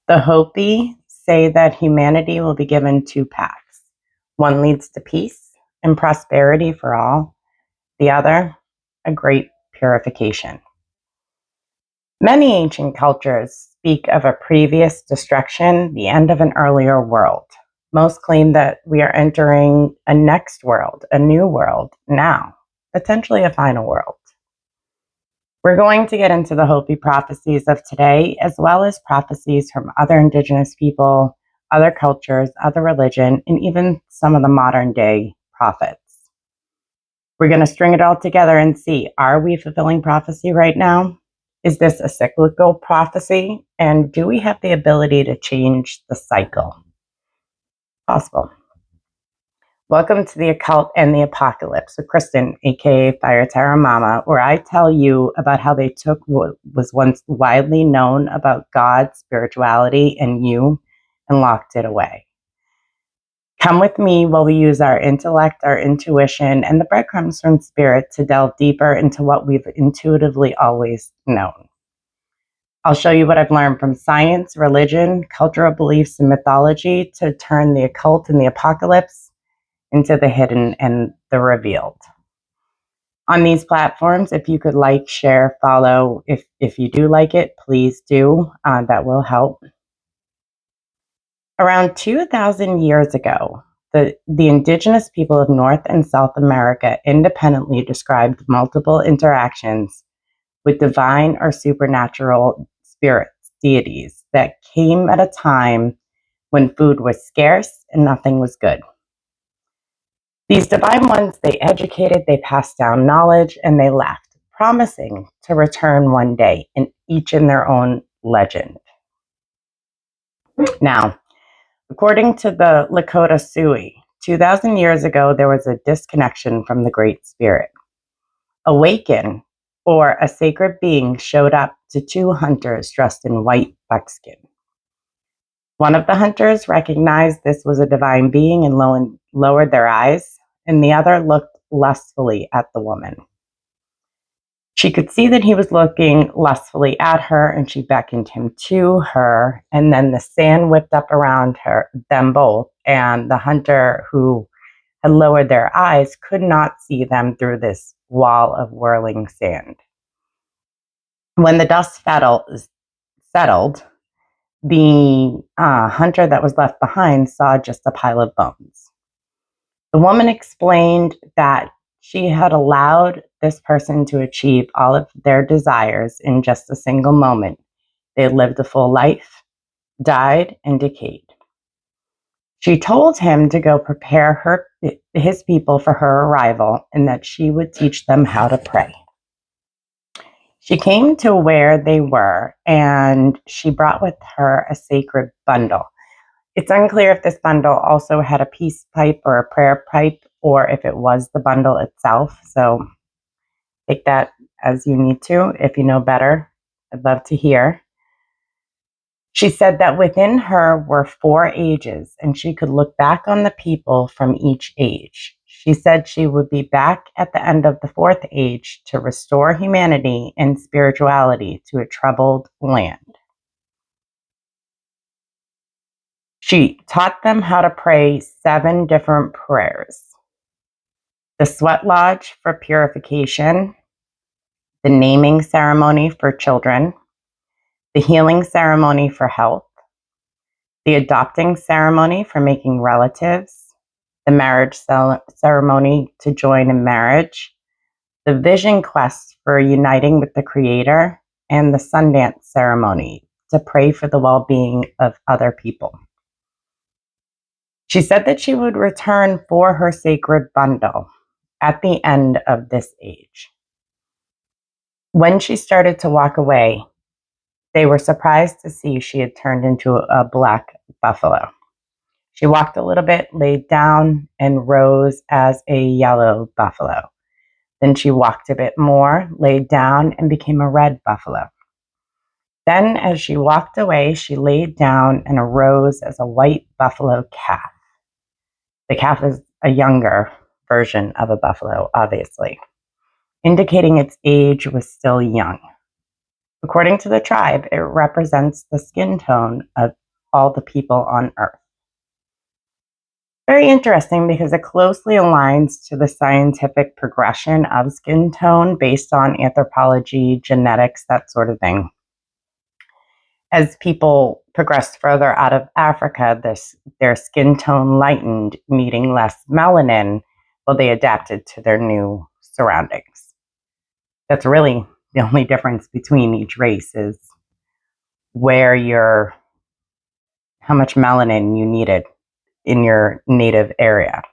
The Hopi say that humanity will be given two paths. One leads to peace and prosperity for all, the other, a great purification. Many ancient cultures speak of a previous destruction, the end of an earlier world. Most claim that we are entering a next world, a new world now, potentially a final world. We're going to get into the Hopi prophecies of today, as well as prophecies from other indigenous people, other cultures, other religion, and even some of the modern day prophets. We're going to string it all together and see, are we fulfilling prophecy right now? Is this a cyclical prophecy? And do we have the ability to change the cycle? Possible. Welcome to the Occult and the Apocalypse with Kristen, aka Fire Terra Mama, where I tell you about how they took what was once widely known about God, spirituality, and you and locked it away. Come with me while we use our intellect, our intuition, and the breadcrumbs from spirit to delve deeper into what we've intuitively always known. I'll show you what I've learned from science, religion, cultural beliefs, and mythology to turn the occult and the apocalypse into the hidden and the revealed. On these platforms, if you could like, share, follow, if you do like it, please do. That will help. Around 2,000 years ago, the indigenous people of North and South America independently described multiple interactions with divine or supernatural spirits, deities, that came at a time when food was scarce and nothing was good. These divine ones, they educated, they passed down knowledge, and they left, promising to return one day, and each in their own legend. Now, according to the Lakota Sioux, 2,000 years ago, there was a disconnection from the Great Spirit. Awaken, or a sacred being, showed up to two hunters dressed in white buckskin. One of the hunters recognized this was a divine being and lowered their eyes, and the other looked lustfully at the woman. She could see that he was looking lustfully at her, and she beckoned him to her, and then the sand whipped up around them both, and the hunter who had lowered their eyes could not see them through this wall of whirling sand. When the dust settled, the hunter that was left behind saw just a pile of bones. The woman explained that she had allowed this person to achieve all of their desires in just a single moment. They had lived a full life, died, and decayed. She told him to go prepare his people for her arrival, and that she would teach them how to pray. She came to where they were, and she brought with her a sacred bundle. It's unclear if this bundle also had a peace pipe or a prayer pipe, or if it was the bundle itself. So take that as you need to. If you know better, I'd love to hear. She said that within her were 4 ages, and she could look back on the people from each age. She said she would be back at the end of the 4th age to restore humanity and spirituality to a troubled land. She taught them how to pray 7 different prayers. The sweat lodge for purification, the naming ceremony for children, the healing ceremony for health, the adopting ceremony for making relatives, the marriage ceremony to join in marriage, the vision quest for uniting with the Creator, and the Sundance ceremony to pray for the well-being of other people. She said that she would return for her sacred bundle at the end of this age. When she started to walk away, they were surprised to see she had turned into a black buffalo. She walked a little bit, laid down, and rose as a yellow buffalo. Then she walked a bit more, laid down, and became a red buffalo. Then, as she walked away, she laid down and arose as a white buffalo calf. The calf is a younger version of a buffalo, obviously, indicating its age was still young. According to the tribe, it represents the skin tone of all the people on Earth. Very interesting because it closely aligns to the scientific progression of skin tone based on anthropology, genetics, that sort of thing. As people progressed further out of Africa, their skin tone lightened, needing less melanin, while they adapted to their new surroundings. That's really the only difference between each race is how much melanin you needed in your native area.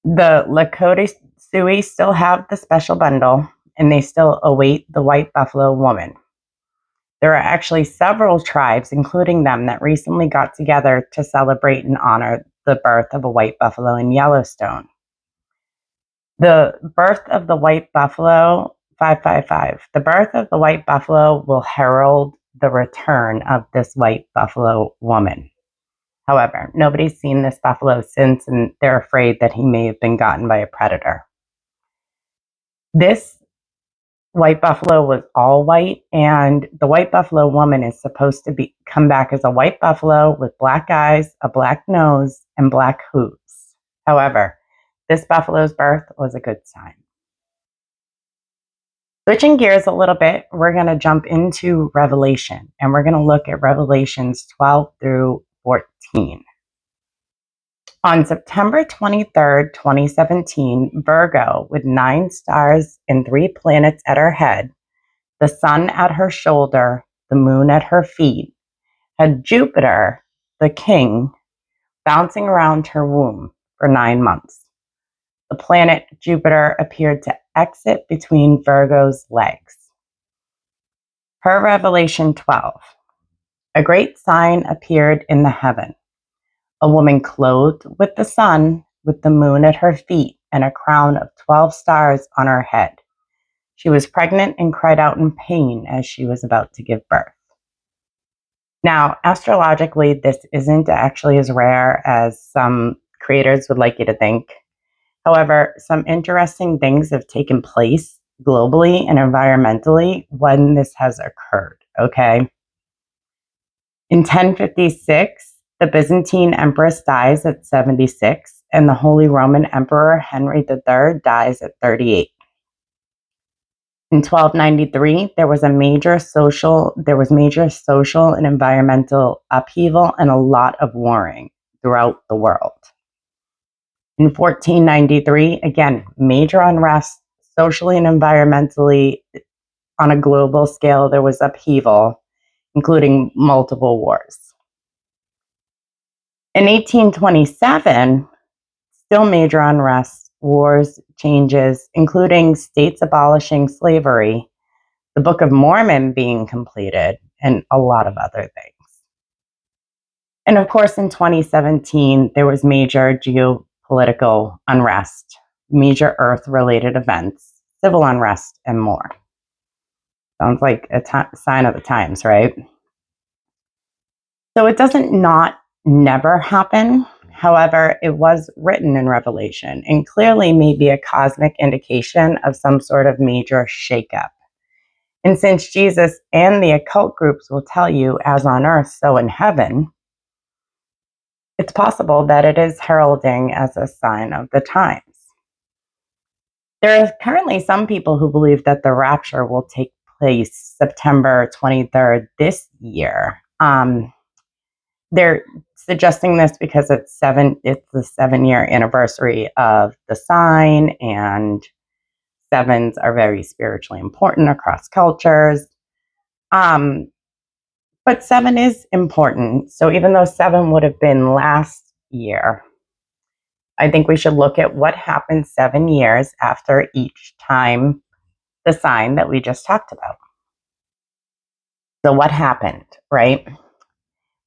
The Lakota Sioux still have the special bundle, and they still await the white buffalo woman. There are actually several tribes, including them, that recently got together to celebrate and honor the birth of a white buffalo in Yellowstone. The birth of the white buffalo, 555, the birth of the white buffalo will herald the return of this white buffalo woman. However, nobody's seen this buffalo since, and they're afraid that he may have been gotten by a predator. This white buffalo was all white, and the white buffalo woman is supposed to come back as a white buffalo with black eyes, a black nose, and black hooves. However, this buffalo's birth was a good sign. Switching gears a little bit, we're going to jump into Revelation, and we're going to look at Revelations 12 through 14. On September 23rd, 2017, Virgo, with 9 stars and 3 planets at her head, the sun at her shoulder, the moon at her feet, had Jupiter, the king, bouncing around her womb for 9 months. The planet Jupiter appeared to exit between Virgo's legs. Per Revelation 12, a great sign appeared in the heaven. A woman clothed with the sun, with the moon at her feet, and a crown of 12 stars on her head. She was pregnant and cried out in pain as she was about to give birth. Now, astrologically, this isn't actually as rare as some creators would like you to think. However, some interesting things have taken place globally and environmentally when this has occurred, okay? In 1056, the Byzantine Empress dies at 76, and the Holy Roman Emperor Henry III dies at 38. In 1293, there was major social and environmental upheaval and a lot of warring throughout the world. In 1493, again, major unrest, socially and environmentally, on a global scale, there was upheaval, including multiple wars. In 1827, still major unrest, wars, changes, including states abolishing slavery, the Book of Mormon being completed, and a lot of other things. And of course, in 2017, there was major geopolitical unrest, major Earth-related events, civil unrest, and more. Sounds like a sign of the times, right? So it doesn't not never happen. However, it was written in Revelation and clearly may be a cosmic indication of some sort of major shakeup. And since Jesus and the occult groups will tell you, as on earth, so in heaven, it's possible that it is heralding as a sign of the times. There are currently some people who believe that the rapture will take place September 23rd this year. They're suggesting this because it's the 7-year anniversary of the sign, and 7s are very spiritually important across cultures. But 7 is important. So even though 7 would have been last year, I think we should look at what happened 7 years after each time the sign that we just talked about. So what happened, right?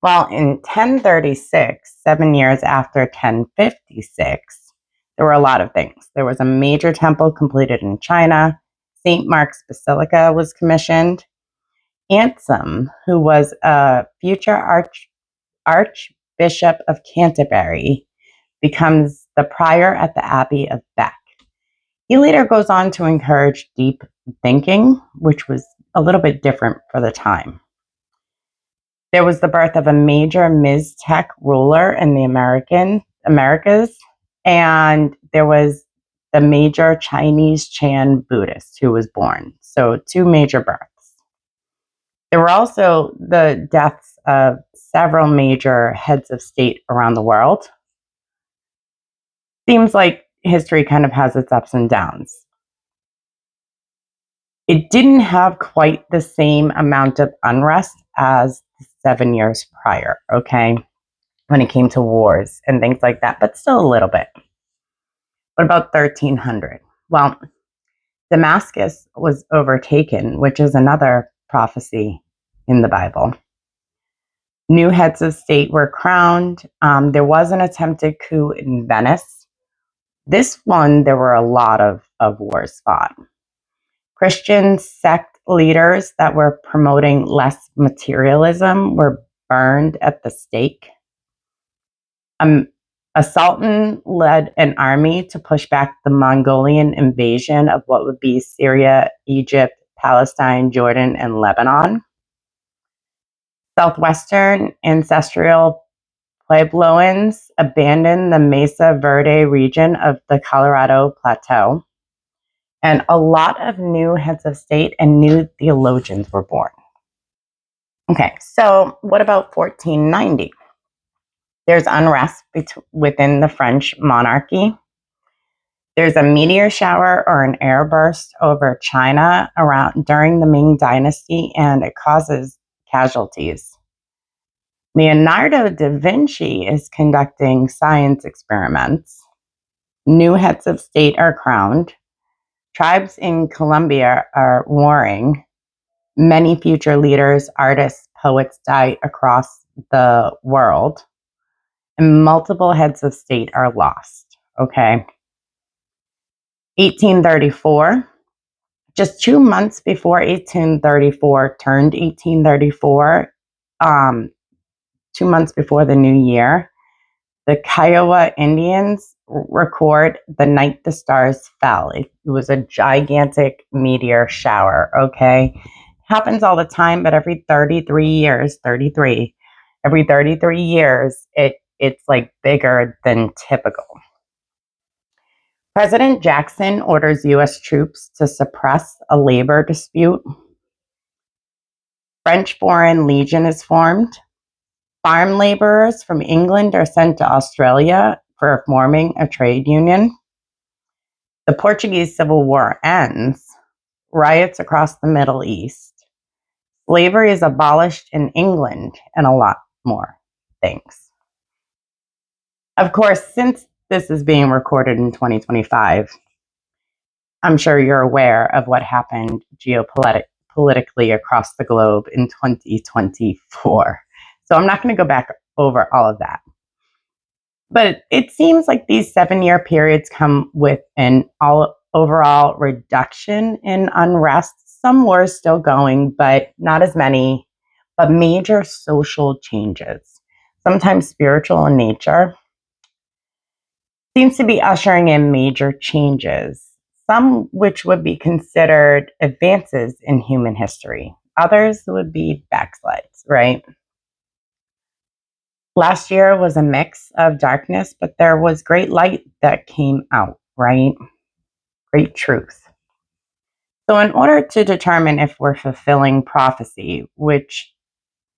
Well, in 1036, 7 years after 1056, there were a lot of things. There was a major temple completed in China. St. Mark's Basilica was commissioned. Anselm, who was a future Archbishop of Canterbury, becomes the prior at the Abbey of Bec. He later goes on to encourage deep thinking, which was a little bit different for the time. There was the birth of a major Miztec ruler in the Americas, and there was the major Chinese Chan Buddhist who was born. So 2 major births. There were also the deaths of several major heads of state around the world. Seems like history kind of has its ups and downs. It didn't have quite the same amount of unrest as the 7 years prior, okay, when it came to wars and things like that, but still a little bit. What about 1300? Well, Damascus was overtaken, which is another prophecy in the Bible. New heads of state were crowned. There was an attempted coup in Venice. This one, there were a lot of wars fought. Christian sect leaders that were promoting less materialism were burned at the stake. A sultan led an army to push back the Mongolian invasion of what would be Syria, Egypt, Palestine, Jordan, and Lebanon. Southwestern ancestral Puebloans abandoned the Mesa Verde region of the Colorado Plateau, and a lot of new heads of state and new theologians were born. Okay, so what about 1490? There's unrest within the French monarchy. There's a meteor shower or an airburst over China during the Ming Dynasty, and it causes casualties. Leonardo da Vinci is conducting science experiments. New heads of state are crowned. Tribes in Colombia are warring. Many future leaders, artists, poets die across the world. And multiple heads of state are lost. Okay. 1834. Just 2 months before 1834 turned 1834, 2 months before the new year, the Kiowa Indians record the night the stars fell. It was a gigantic meteor shower, okay? Happens all the time, but every 33 years, every 33 years, it's like bigger than typical. President Jackson orders U.S. troops to suppress a labor dispute. French Foreign Legion is formed. Farm laborers from England are sent to Australia for forming a trade union. The Portuguese Civil War ends. Riots across the Middle East. Slavery is abolished in England, and a lot more things. Of course, since this is being recorded in 2025, I'm sure you're aware of what happened geopolitically across the globe in 2024. So I'm not going to go back over all of that. But it seems like these 7-year periods come with an overall reduction in unrest. Some wars still going, but not as many, but major social changes, sometimes spiritual in nature, seems to be ushering in major changes, some which would be considered advances in human history. Others would be backslides, right? Last year was a mix of darkness, but there was great light that came out, right? Great truth. So in order to determine if we're fulfilling prophecy, which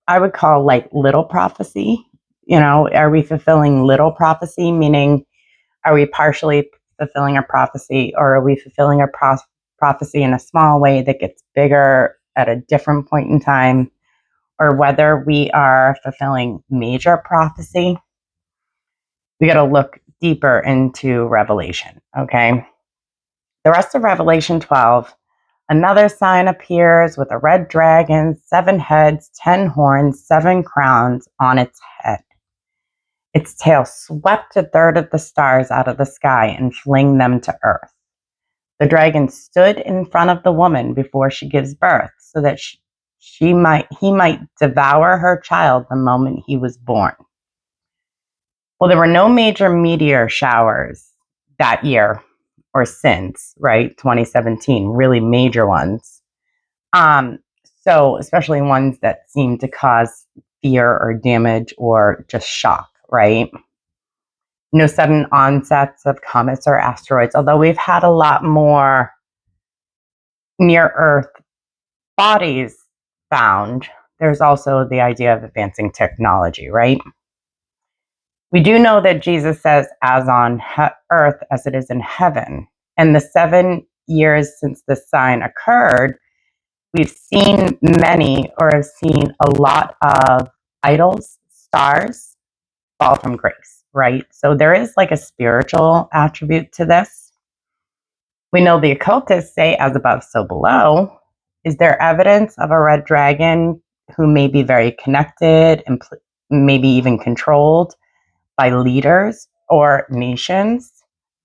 I would call like little prophecy, are we fulfilling little prophecy, meaning are we partially fulfilling a prophecy, or are we fulfilling a prophecy in a small way that gets bigger at a different point in time, or whether we are fulfilling major prophecy? We got to look deeper into Revelation, okay? The rest of Revelation 12, another sign appears with a red dragon, 7 heads, 10 horns, 7 crowns on its head. Its tail swept a third of the stars out of the sky and flung them to earth. The dragon stood in front of the woman before she gives birth, so that he might devour her child the moment he was born. Well, there were no major meteor showers that year or since, right? 2017, really major ones. So, especially ones that seem to cause fear or damage or just shock, right? No sudden onsets of comets or asteroids, although we've had a lot more near Earth bodies found. There's also the idea of advancing technology, right? We do know that Jesus says, as on earth as it is in heaven. And the 7 years since the sign occurred, we've seen many or have seen a lot of idols, stars fall from grace, right? So there is like a spiritual attribute to this. We know the occultists say, as above, so below. Is there evidence of a red dragon who may be very connected and maybe even controlled by leaders or nations,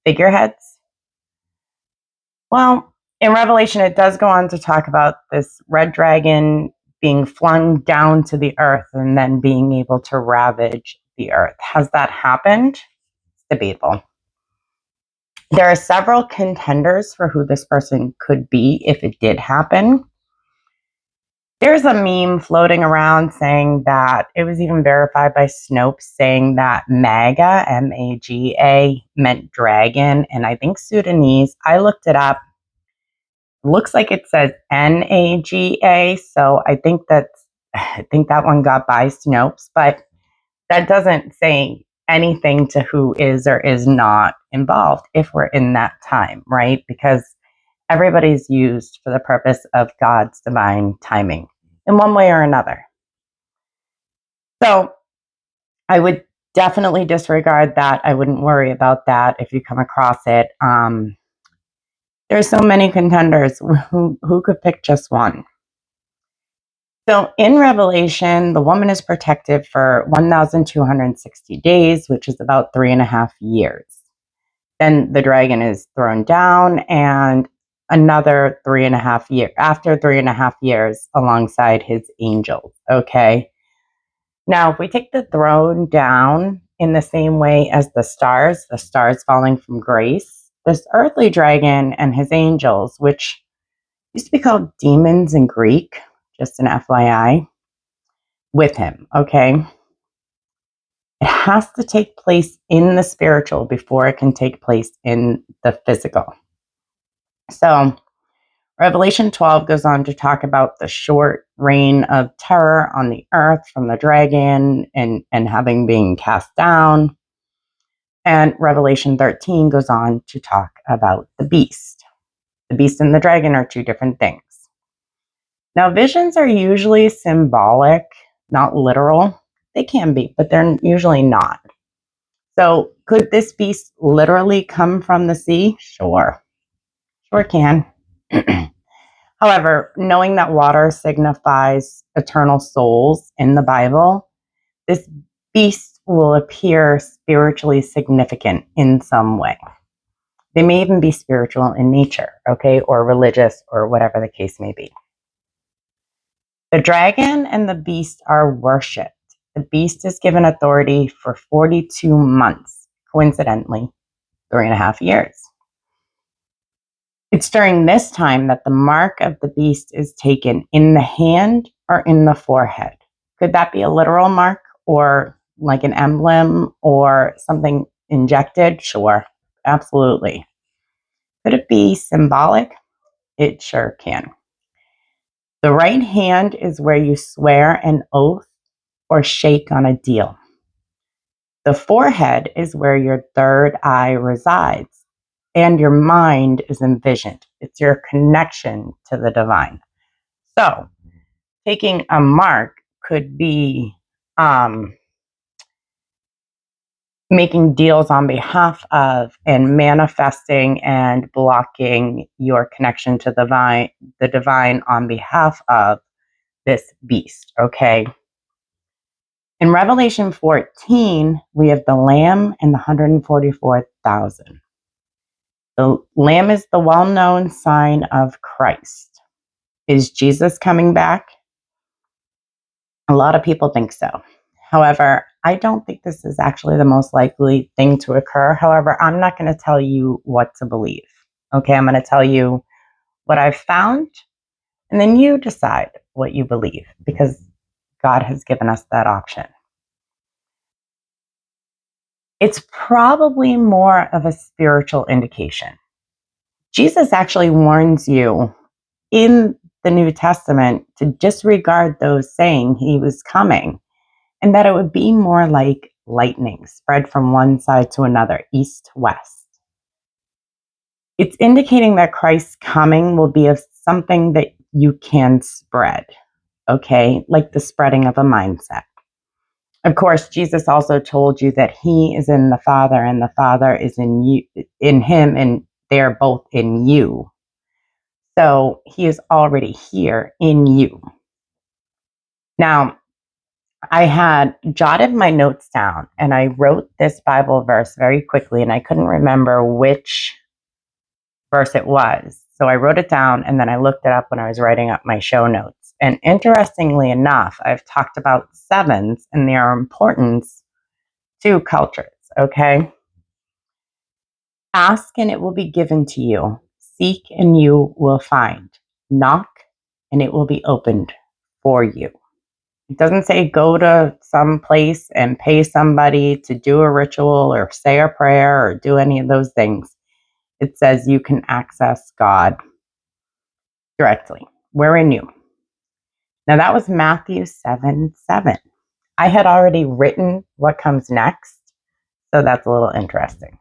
figureheads? Well, in Revelation, it does go on to talk about this red dragon being flung down to the earth and then being able to ravage the earth. Has that happened? It's debatable. There are several contenders for who this person could be if it did happen. There's a meme floating around saying that it was even verified by Snopes saying that MAGA, M-A-G-A, meant dragon, and I think Sudanese. I looked it up. Looks like it says N-A-G-A, so I think that one got by Snopes, but that doesn't say anything to who is or is not involved if we're in that time, right? Because everybody's used for the purpose of God's divine timing in one way or another. So I would definitely disregard that. I wouldn't worry about that if you come across it. There's so many contenders. Who could pick just one? So in Revelation, the woman is protected for 1,260 days, which is about 3.5 years. Then the dragon is thrown down, and another 3.5 years after 3.5 years alongside his angels. Okay. Now, if we take the throne down in the same way as the stars falling from grace, this earthly dragon and his angels, which used to be called demons in Greek, just an FYI, with him, okay? It has to take place in the spiritual before it can take place in the physical. So, Revelation 12 goes on to talk about the short reign of terror on the earth from the dragon and having been cast down. And Revelation 13 goes on to talk about the beast. The beast and the dragon are two different things. Now, visions are usually symbolic, not literal. They can be, but they're usually not. So, could this beast literally come from the sea? Sure can. However, knowing that water signifies eternal souls in the Bible, this beast will appear spiritually significant in some way. They may even be spiritual in nature, okay, or religious, or whatever the case may be. The dragon and the beast are worshipped. The beast is given authority for 42 months, coincidentally, 3.5 years. It's during this time that the mark of the beast is taken in the hand or in the forehead. Could that be a literal mark or like an emblem or something injected? Sure, absolutely. Could it be symbolic? It sure can. The right hand is where you swear an oath or shake on a deal. The forehead is where your third eye resides, and your mind is envisioned. It's your connection to the divine. So, taking a mark could be making deals on behalf of and manifesting and blocking your connection to the divine on behalf of this beast, okay? In Revelation 14, we have the Lamb and the 144,000. The Lamb is the well-known sign of Christ. Is Jesus coming back? A lot of people think so. However, I don't think this is actually the most likely thing to occur. However, I'm not going to tell you what to believe. Okay, I'm going to tell you what I've found And then you decide what you believe, because God has given us that option. It's probably more of a spiritual indication. Jesus actually warns you in the New Testament to disregard those saying he was coming, and that it would be more like lightning spread from one side to another, east to west. It's indicating that Christ's coming will be of something that you can spread, okay? Like the spreading of a mindset. Of course, Jesus also told you that he is in the Father and the Father is in you, in him, and they're both in you. So he is already here in you. Now, I had jotted my notes down and I wrote this Bible verse very quickly, and I couldn't remember which verse it was. So I wrote it down and then I looked it up when I was writing up my show notes. And interestingly enough, I've talked about sevens and their importance to cultures, okay? Ask and it will be given to you. Seek and you will find. Knock and it will be opened for you. It doesn't say go to some place and pay somebody to do a ritual or say a prayer or do any of those things. It says you can access God directly. We're in you. Now that was Matthew 7:7. I had already written what comes next, so that's a little interesting.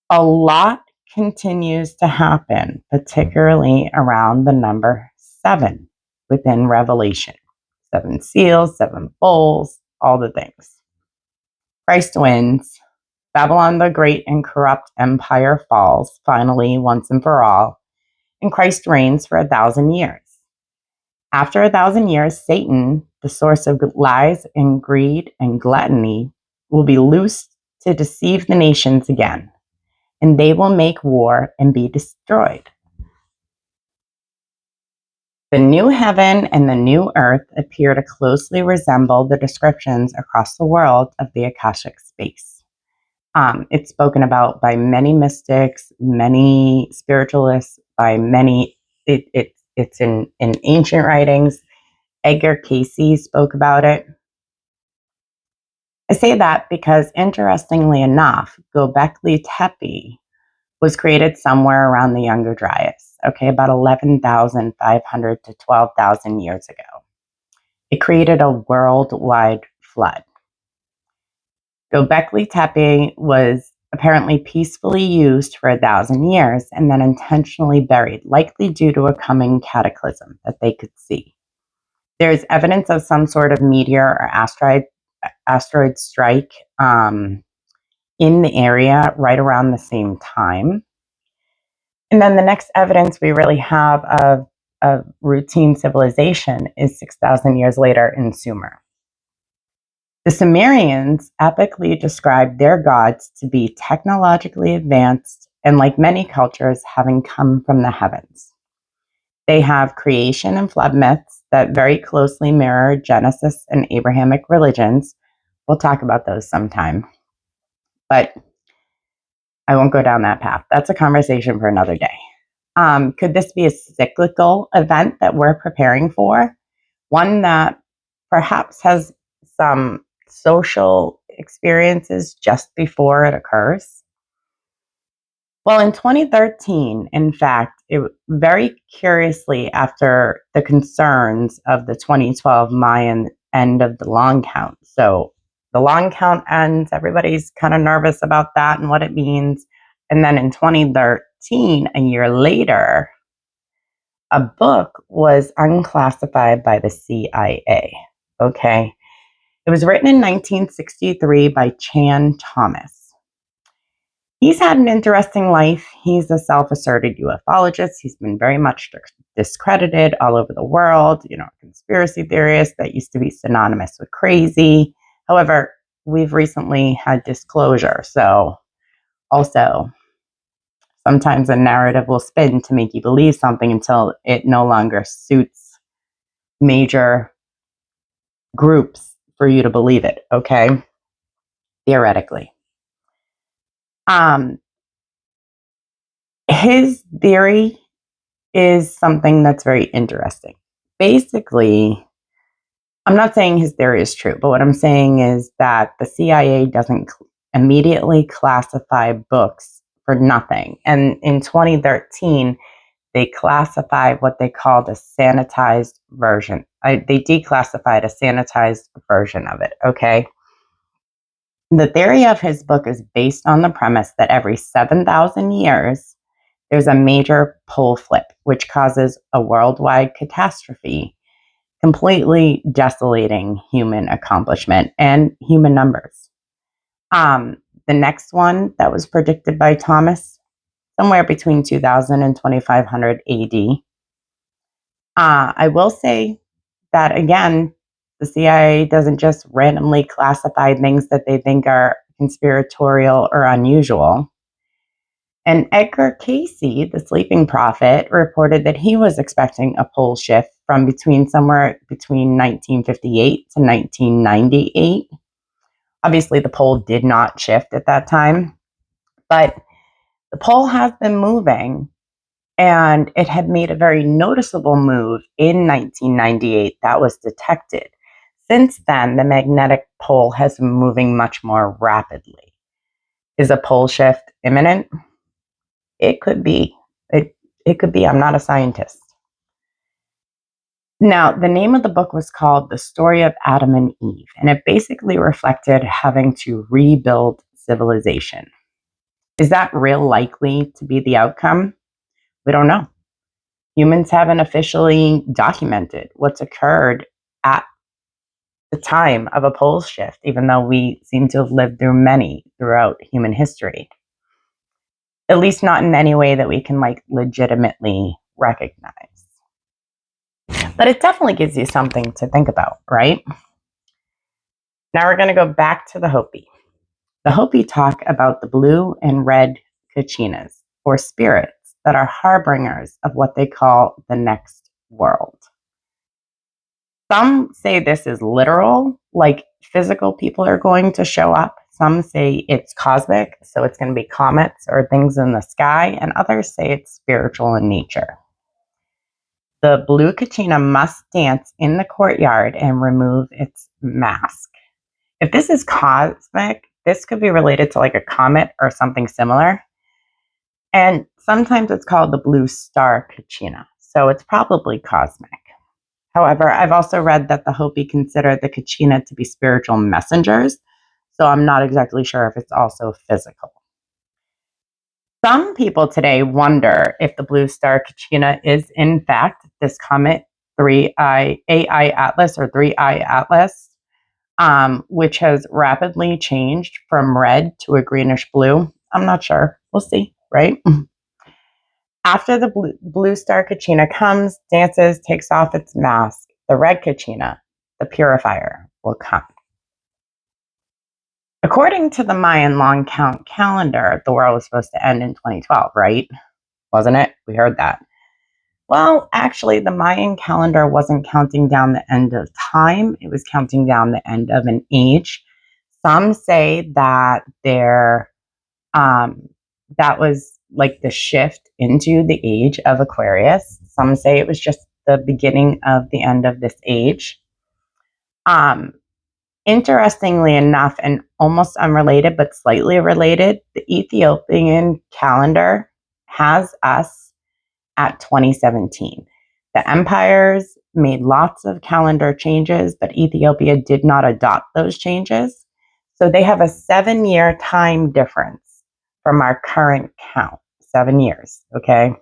A lot continues to happen, particularly around the number 7 within Revelation. 7 seals, 7 bowls, all the things. Christ wins. Babylon the Great and corrupt empire falls, finally, once and for all, and Christ reigns for 1,000 years. After 1,000 years, Satan, the source of lies and greed and gluttony, will be loosed to deceive the nations again, and they will make war and be destroyed. The new heaven and the new earth appear to closely resemble the descriptions across the world of the Akashic space. It's spoken about by many mystics, many spiritualists, by many, it's in ancient writings. Edgar Casey spoke about it. I say that because, interestingly enough, Göbekli Tepe was created somewhere around the Younger Dryas, okay, about 11,500 to 12,000 years ago. It created a worldwide flood. Göbekli Tepe was apparently peacefully used for 1,000 years and then intentionally buried, likely due to a coming cataclysm that they could see. There's evidence of some sort of meteor or asteroid strike in the area right around the same time. And then the next evidence we really have of routine civilization is 6,000 years later in Sumer. The Sumerians epically described their gods to be technologically advanced and, like many cultures, having come from the heavens. They have creation and flood myths that very closely mirror Genesis and Abrahamic religions. We'll talk about those sometime, but I won't go down that path. That's a conversation for another day. Could this be a cyclical event that we're preparing for? One that perhaps has some social experiences just before it occurs? Well, in 2013, in fact, very curiously, after the concerns of the 2012 Mayan end of the long count. So the long count ends, everybody's kind of nervous about that and what it means. And then in 2013, a year later, a book was unclassified by the CIA. Okay. It was written in 1963 by Chan Thomas. He's had an interesting life. He's a self-asserted ufologist. He's been very much discredited all over the world, conspiracy theorist that used to be synonymous with crazy. However, we've recently had disclosure. So also, sometimes a narrative will spin to make you believe something until it no longer suits major groups for you to believe it, okay? Theoretically. His theory is something that's very interesting. Basically, I'm not saying his theory is true, but what I'm saying is that the CIA doesn't immediately classify books for nothing. And in 2013, they classified what they called a sanitized version. They declassified a sanitized version of it, okay? The theory of his book is based on the premise that every 7,000 years, there's a major pole flip, which causes a worldwide catastrophe, completely desolating human accomplishment and human numbers. The next one that was predicted by Thomas, somewhere between 2000 and 2500 AD. I will say that, again, the CIA doesn't just randomly classify things that they think are conspiratorial or unusual. And Edgar Casey, the sleeping prophet, reported that he was expecting a pole shift from somewhere between 1958 to 1998. Obviously, the pole did not shift at that time, but the pole has been moving, and it had made a very noticeable move in 1998 that was detected. Since then, the magnetic pole has been moving much more rapidly. Is a pole shift imminent? It could be. It could be. I'm not a scientist. Now, the name of the book was called The Story of Adam and Eve, and it basically reflected having to rebuild civilization. Is that real likely to be the outcome? We don't know. Humans haven't officially documented what's occurred at the time of a pole shift, even though we seem to have lived through many throughout human history. At least not in any way that we can legitimately recognize. But it definitely gives you something to think about, right? Now we're going to go back to the Hopi. The Hopi talk about the blue and red kachinas, or spirits that are harbingers of what they call the next world. Some say this is literal, like physical people are going to show up. Some say it's cosmic, so it's going to be comets or things in the sky, and others say it's spiritual in nature. The blue kachina must dance in the courtyard and remove its mask. If this is cosmic, this could be related to a comet or something similar. And sometimes it's called the blue star kachina, so it's probably cosmic. However, I've also read that the Hopi consider the kachina to be spiritual messengers, so I'm not exactly sure if it's also physical. Some people today wonder if the blue star kachina is in fact this comet 3I AI Atlas or 3I Atlas, which has rapidly changed from red to a greenish blue. I'm not sure. We'll see, right? After the blue star kachina comes, dances, takes off its mask, the red kachina, the purifier, will come. According to the Mayan long count calendar, the world was supposed to end in 2012, right? Wasn't it? We heard that. Well, actually, the Mayan calendar wasn't counting down the end of time. It was counting down the end of an age. Some say that that was like the shift into the age of Aquarius. Some say it was just the beginning of the end of this age. Interestingly enough, and almost unrelated, but slightly related, the Ethiopian calendar has us at 2017. The empires made lots of calendar changes, but Ethiopia did not adopt those changes. So they have a 7-year time difference from our current count. 7 years, okay?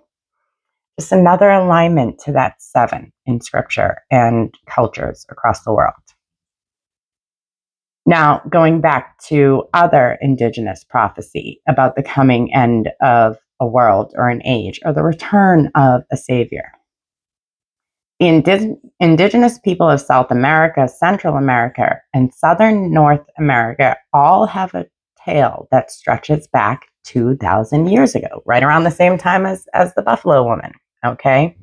Just another alignment to that 7 in scripture and cultures across the world. Now, going back to other indigenous prophecy about the coming end of a world or an age, or the return of a savior. The indigenous people of South America, Central America, and Southern North America all have a tale that stretches back 2,000 years ago, right around the same time as the Buffalo Woman, okay?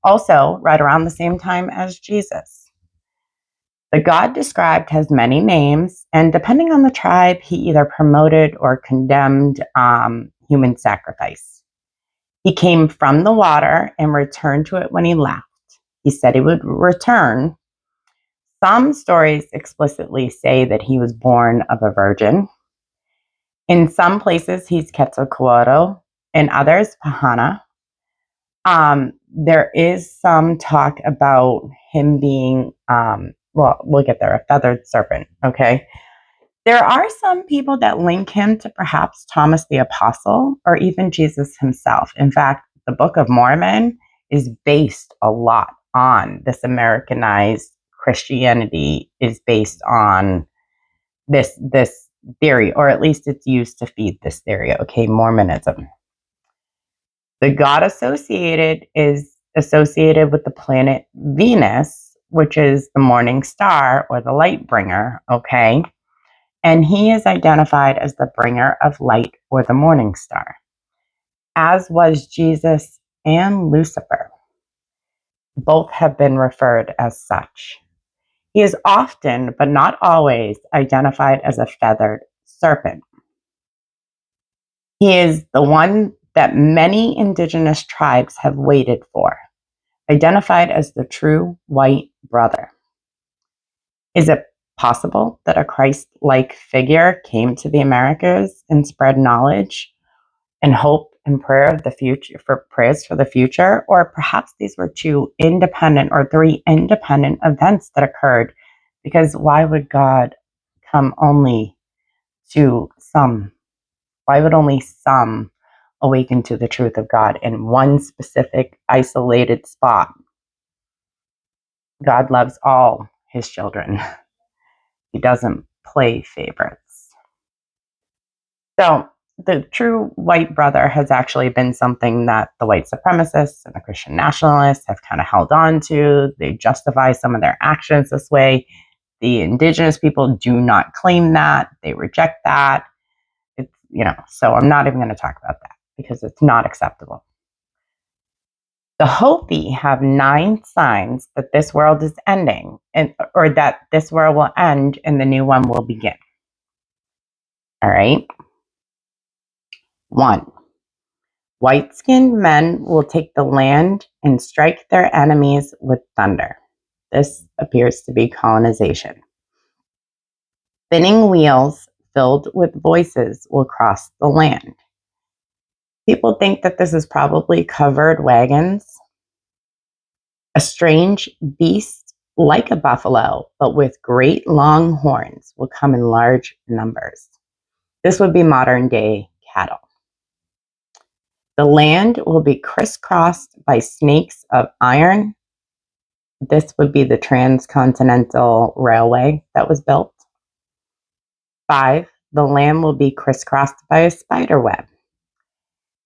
Also, right around the same time as Jesus. The god described has many names, and depending on the tribe, he either promoted or condemned human sacrifice. He came from the water and returned to it when he left. He said he would return. Some stories explicitly say that he was born of a virgin. In some places, he's Quetzalcoatl. In others, Pahana. There is some talk about him being, well, we'll get there, a feathered serpent, okay? There are some people that link him to perhaps Thomas the Apostle or even Jesus himself. In fact, the Book of Mormon is based a lot on this Americanized Christianity, is based on this theory, or at least it's used to feed this theory, okay, Mormonism. The god associated is associated with the planet Venus, which is the morning star or the light bringer, okay? And he is identified as the bringer of light or the morning star, as was Jesus and Lucifer. Both have been referred as such. He is often, but not always, identified as a feathered serpent. He is the one that many indigenous tribes have waited for, identified as the true white brother. Is it possible that a Christ-like figure came to the Americas and spread knowledge and hope and prayer of the future, for prayers for the future? Or perhaps these were two independent or three independent events that occurred, because why would God come only to some? Why would only some awaken to the truth of God in one specific isolated spot? God loves all his children. He doesn't play favorites. So the true white brother has actually been something that the white supremacists and the Christian nationalists have kind of held on to. They justify some of their actions this way. The indigenous people do not claim that. They reject that. It's, so I'm not even going to talk about that because it's not acceptable. The Hopi have 9 signs that this world is ending, or that this world will end and the new one will begin. All right. 1. White-skinned men will take the land and strike their enemies with thunder. This appears to be colonization. Spinning wheels filled with voices will cross the land. People think that this is probably covered wagons. A strange beast like a buffalo, but with great long horns, will come in large numbers. This would be modern day cattle. The land will be crisscrossed by snakes of iron. This would be the transcontinental railway that was built. 5, the land will be crisscrossed by a spider web.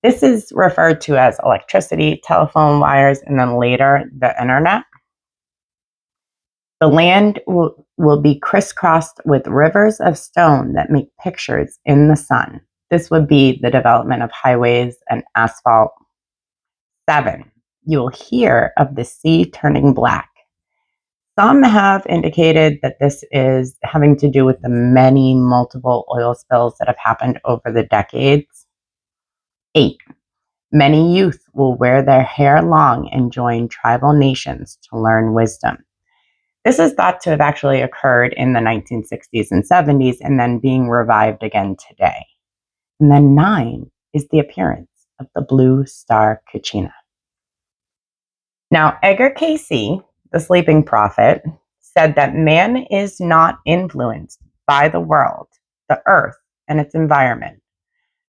This is referred to as electricity, telephone wires, and then later the internet. The land will be crisscrossed with rivers of stone that make pictures in the sun. This would be the development of highways and asphalt. 7, you will hear of the sea turning black. Some have indicated that this is having to do with the many multiple oil spills that have happened over the decades. 8, many youth will wear their hair long and join tribal nations to learn wisdom. This is thought to have actually occurred in the 1960s and 70s and then being revived again today. And then 9 is the appearance of the blue star Kachina. Now, Edgar Cayce, the sleeping prophet, said that man is not influenced by the world, the earth, and its environment,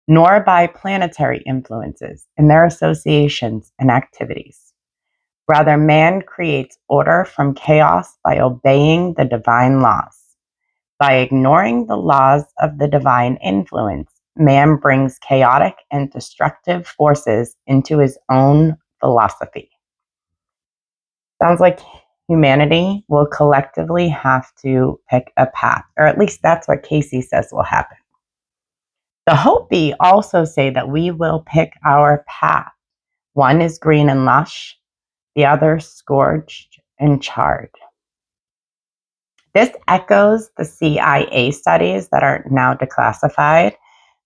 nor by planetary influences and their associations and activities. Rather, man creates order from chaos by obeying the divine laws. By ignoring the laws of the divine influence, man brings chaotic and destructive forces into his own philosophy. Sounds like humanity will collectively have to pick a path, or at least that's what Cayce says will happen. The Hopi also say that we will pick our path. One is green and lush, the other scorched and charred. This echoes the CIA studies that are now declassified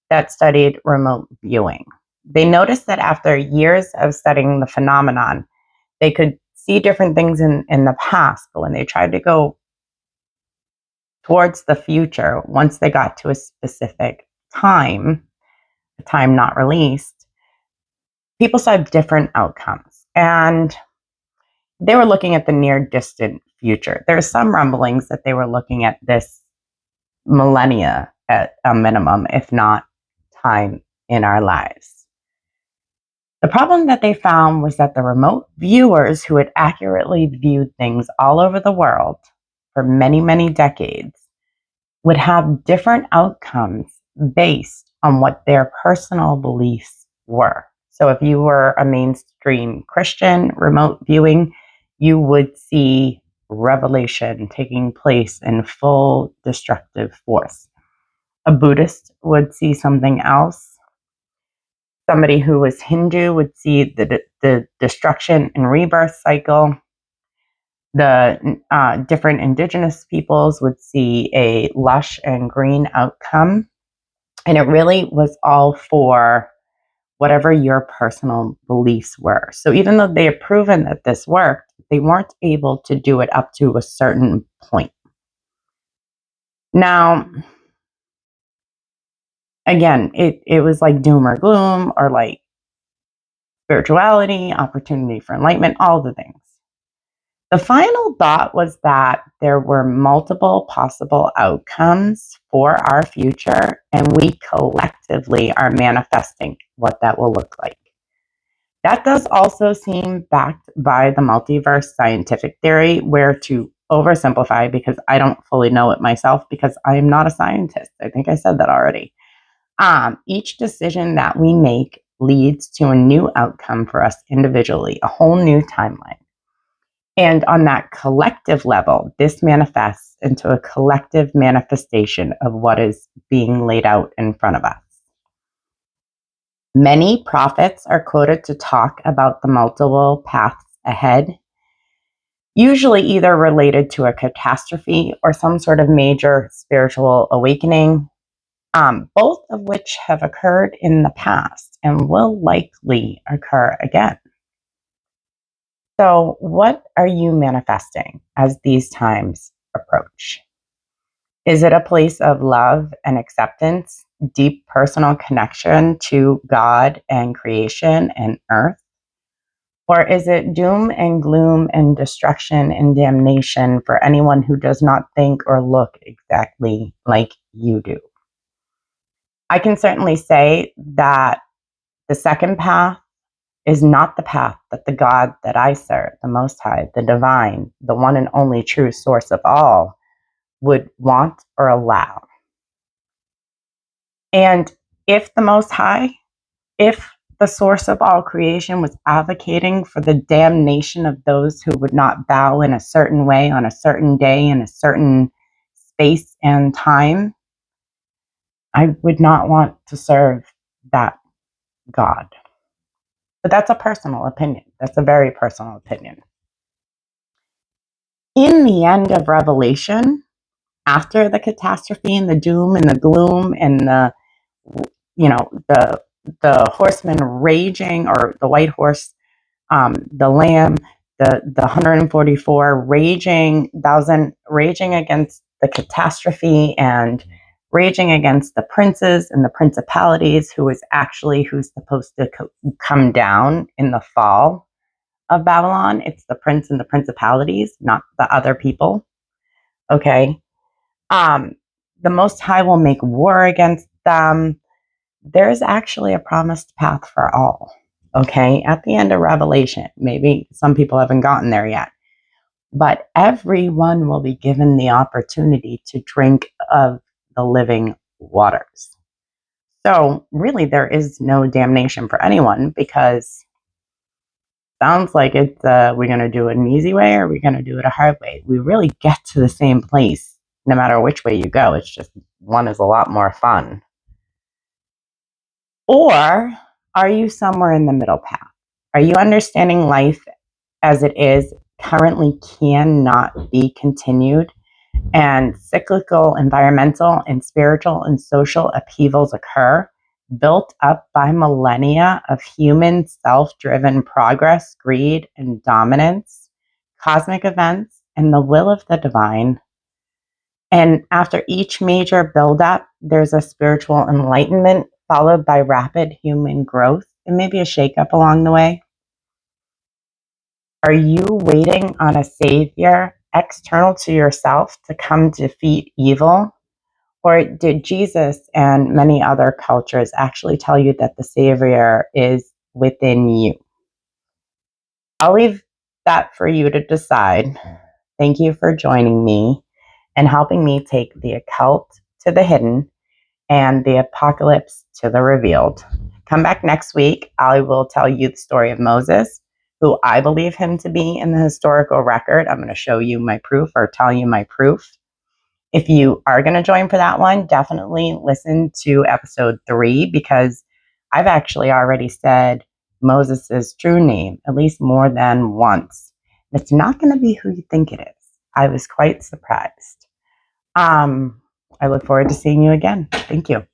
that studied remote viewing. They noticed that after years of studying the phenomenon, they could see different things in the past, but when they tried to go towards the future, once they got to a specific time, a time not released, people saw different outcomes. And they were looking at the near distant future. There are some rumblings that they were looking at this millennia at a minimum, if not time in our lives. The problem that they found was that the remote viewers who had accurately viewed things all over the world for many, many decades would have different outcomes based on what their personal beliefs were. So if you were a mainstream Christian remote viewing, you would see revelation taking place in full destructive force. A Buddhist would see something else. Somebody who was Hindu would see the destruction and rebirth cycle. The different indigenous peoples would see a lush and green outcome. And it really was all for whatever your personal beliefs were. So even though they had proven that this worked, they weren't able to do it up to a certain point. Now, again, it was like doom or gloom, or like spirituality, opportunity for enlightenment, all the things. The final thought was that there were multiple possible outcomes for our future, and we collectively are manifesting what that will look like. That does also seem backed by the multiverse scientific theory, where, to oversimplify, because I don't fully know it myself because I am not a scientist. I think I said that already. Each decision that we make leads to a new outcome for us individually, a whole new timeline. And on that collective level, this manifests into a collective manifestation of what is being laid out in front of us. Many prophets are quoted to talk about the multiple paths ahead, usually either related to a catastrophe or some sort of major spiritual awakening, both of which have occurred in the past and will likely occur again. So, what are you manifesting as these times approach? Is it a place of love and acceptance, deep personal connection to God and creation and earth? Or is it doom and gloom and destruction and damnation for anyone who does not think or look exactly like you do? I can certainly say that the second path is not the path that the God that I serve, the Most High, the Divine, the one and only true source of all, would want or allow. And if the Most High, if the source of all creation was advocating for the damnation of those who would not bow in a certain way on a certain day in a certain space and time, I would not want to serve that God. But that's a personal opinion. That's a very personal opinion. In the end of Revelation, after the catastrophe and the doom and the gloom and the horsemen raging, or the white horse, the lamb, the 144 raging thousand, raging against the catastrophe and raging against the princes and the principalities, who's supposed to come down in the fall of Babylon. It's the prince and the principalities, not the other people. Okay. The Most High will make war against them. There's actually a promised path for all. Okay. At the end of Revelation, maybe some people haven't gotten there yet, but everyone will be given the opportunity to drink of the living waters. So really, there is no damnation for anyone, because sounds like it's we're going to do it an easy way or we're going to do it a hard way. We really get to the same place no matter which way you go. It's just one is a lot more fun. Or are you somewhere in the middle path? Are you understanding life as it is currently cannot be continued, and cyclical environmental and spiritual and social upheavals occur built up by millennia of human self-driven progress, greed, and dominance, cosmic events, and the will of the divine. And after each major buildup, there's a spiritual enlightenment followed by rapid human growth and maybe a shakeup along the way. Are you waiting on a savior external to yourself to come defeat evil? Or did Jesus and many other cultures actually tell you that the savior is within you? I'll leave that for you to decide. Thank you for joining me and helping me take the occult to the hidden and the apocalypse to the revealed. Come back next week. I will tell you the story of Moses, who I believe him to be in the historical record. I'm going to show you my proof or tell you my proof. If you are going to join for that one, definitely listen to episode 3 because I've actually already said Moses's true name at least more than once. It's not going to be who you think it is. I was quite surprised. I look forward to seeing you again. Thank you.